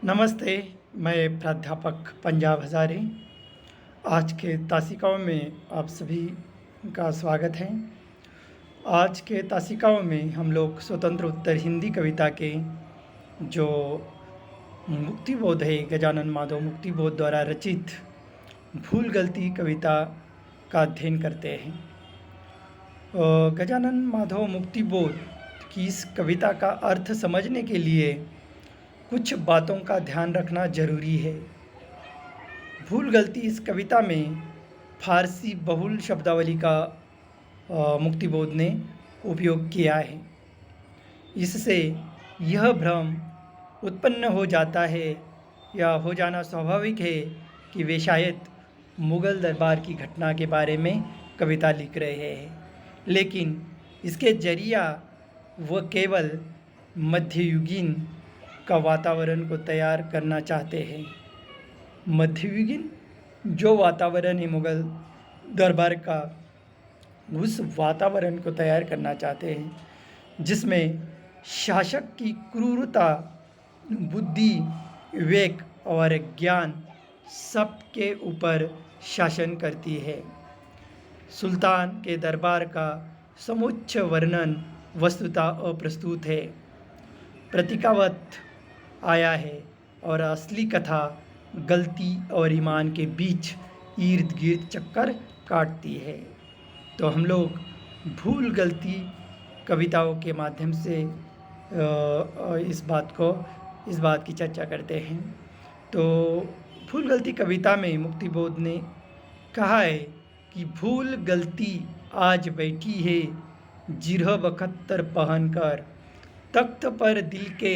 नमस्ते, मैं प्राध्यापक पंजाब हज़ारे। आज के तासिकाओं में आप सभी का स्वागत है। आज के तासिकाओं में हम लोग स्वतंत्र उत्तर हिंदी कविता के जो मुक्तिबोध है, गजानन माधव मुक्तिबोध द्वारा रचित भूल गलती कविता का अध्ययन करते हैं। गजानन माधव मुक्तिबोध की इस कविता का अर्थ समझने के लिए कुछ बातों का ध्यान रखना जरूरी है। भूल गलती इस कविता में फारसी बहुल शब्दावली का मुक्तिबोध ने उपयोग किया है। इससे यह भ्रम उत्पन्न हो जाता है या हो जाना स्वाभाविक है कि वे शायद मुग़ल दरबार की घटना के बारे में कविता लिख रहे हैं, लेकिन इसके जरिया वह केवल मध्ययुगीन का वातावरण को तैयार करना चाहते हैं। मध्ययुगीन जो वातावरण है मुग़ल दरबार का, उस वातावरण को तैयार करना चाहते हैं जिसमें शासक की क्रूरता, बुद्धि, विवेक और ज्ञान सबके ऊपर शासन करती है। सुल्तान के दरबार का समुच्च वर्णन वस्तुतः अप्रस्तुत है, प्रतीकावत आया है और असली कथा गलती और ईमान के बीच इर्द गिर्द चक्कर काटती है। तो हम लोग भूल गलती कविताओं के माध्यम से इस बात की चर्चा करते हैं। तो भूल गलती कविता में मुक्तिबोध ने कहा है कि भूल गलती आज बैठी है जिरह बखत्तर पहन कर, तख्त पर दिल के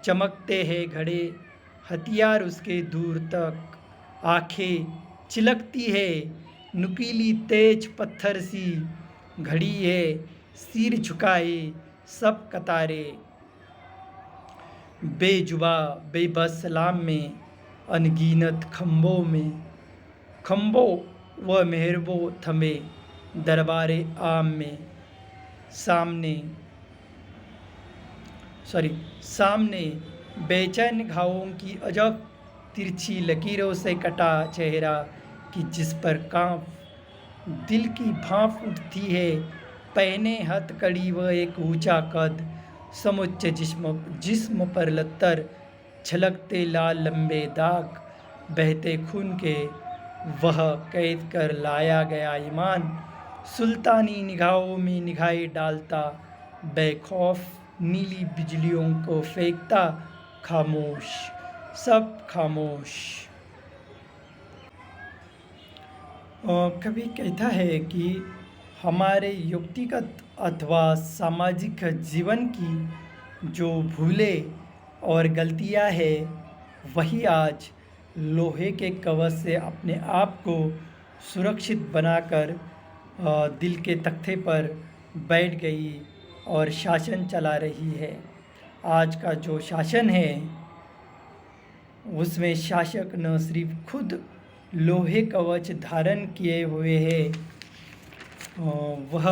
चमकते हैं घड़े, हथियार उसके दूर तक, आंखें चिलकती है नुकीली तेज पत्थर सी, घड़ी है सिर झुकाए सब कतारे, बेजुबा बेबस सलाम में अनगिनत खम्बों व मेहरबो थमे दरबारे आम में, सामने बेचैन घावों की अजब तिरछी लकीरों से कटा चेहरा कि जिस पर कांप दिल की भाप उठती है, पहने हथकड़ी व एक ऊंचा कद, समुच्च जिस्म पर लत्तर, झलकते लाल लंबे दाग, बहते खून के वह कैद कर लाया गया ईमान, सुल्तानी निगाहों में निगाहें डालता, बेखौफ नीली बिजलियों को फेंकता, खामोश सब खामोश। कवि कहता है कि हमारे व्यक्तिगत अथवा सामाजिक जीवन की जो भूलें और गलतियां हैं, वही आज लोहे के कवच से अपने आप को सुरक्षित बनाकर दिल के तख्ते पर बैठ गई और शासन चला रही है। आज का जो शासन है उसमें शासक न सिर्फ खुद लोहे कवच धारण किए हुए है, वह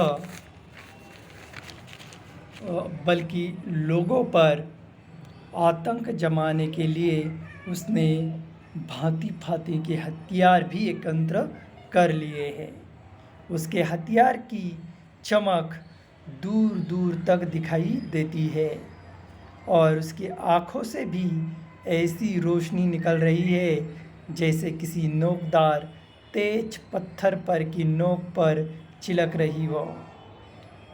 बल्कि लोगों पर आतंक जमाने के लिए उसने भांति भांति के हथियार भी एकत्र कर लिए हैं। उसके हथियार की चमक दूर दूर तक दिखाई देती है और उसकी आँखों से भी ऐसी रोशनी निकल रही है जैसे किसी नोकदार तेज पत्थर पर की नोक पर चिलक रही हो।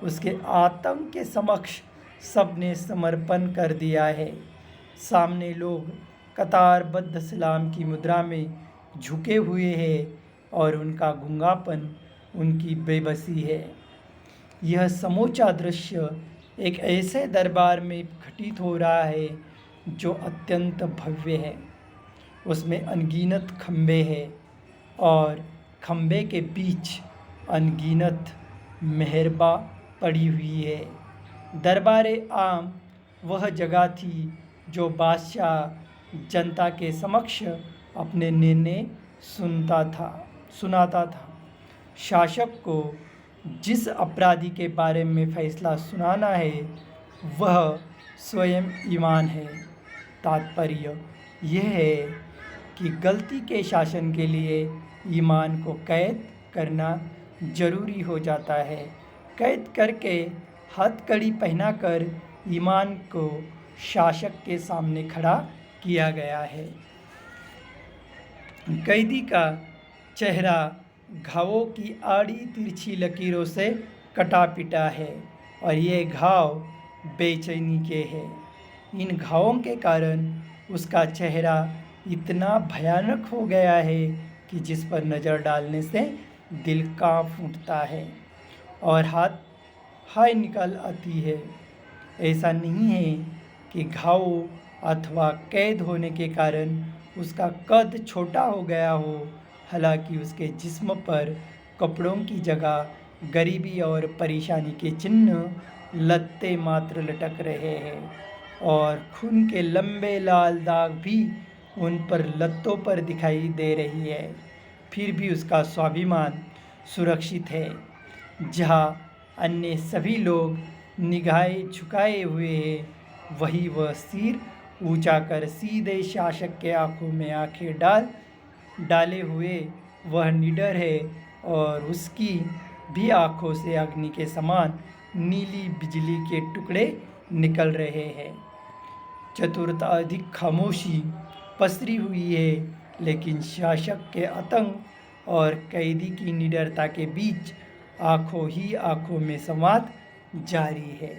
उसके आतंक के समक्ष सबने समर्पण कर दिया है। सामने लोग कतारबद्ध सलाम की मुद्रा में झुके हुए हैं और उनका गूंगापन उनकी बेबसी है। यह समूचा दृश्य एक ऐसे दरबार में घटित हो रहा है जो अत्यंत भव्य है। उसमें अनगिनत खम्भे हैं और खम्भे के बीच अनगिनत मेहरबा पड़ी हुई है। दरबारे आम वह जगह थी जो बादशाह जनता के समक्ष अपने निर्णय सुनाता था। शासक को जिस अपराधी के बारे में फैसला सुनाना है वह स्वयं ईमान है। तात्पर्य यह है कि गलती के शासन के लिए ईमान को कैद करना जरूरी हो जाता है। कैद करके हथकड़ी पहनाकर ईमान को शासक के सामने खड़ा किया गया है। कैदी का चेहरा घावों की आड़ी तिरछी लकीरों से कटा पिटा है और ये घाव बेचैनी के हैं। इन घावों के कारण उसका चेहरा इतना भयानक हो गया है कि जिस पर नज़र डालने से दिल कांप उठता है और हाथ हाय निकल आती है। ऐसा नहीं है कि घाव अथवा कैद होने के कारण उसका कद छोटा हो गया हो, हालांकि उसके जिस्म पर कपड़ों की जगह गरीबी और परेशानी के चिन्ह लत्ते मात्र लटक रहे हैं और खून के लंबे लाल दाग भी उन पर लत्तों पर दिखाई दे रही है। फिर भी उसका स्वाभिमान सुरक्षित है। जहाँ अन्य सभी लोग निगाहें झुकाए हुए हैं, वही वह सिर ऊंचा कर सीधे शासक के आंखों में आंखें डाले हुए वह निडर है और उसकी भी आंखों से अग्नि के समान नीली बिजली के टुकड़े निकल रहे हैं। चतुरता अधिक खामोशी पसरी हुई है, लेकिन शासक के आतंक और कैदी की निडरता के बीच आंखों ही आंखों में संवाद जारी है।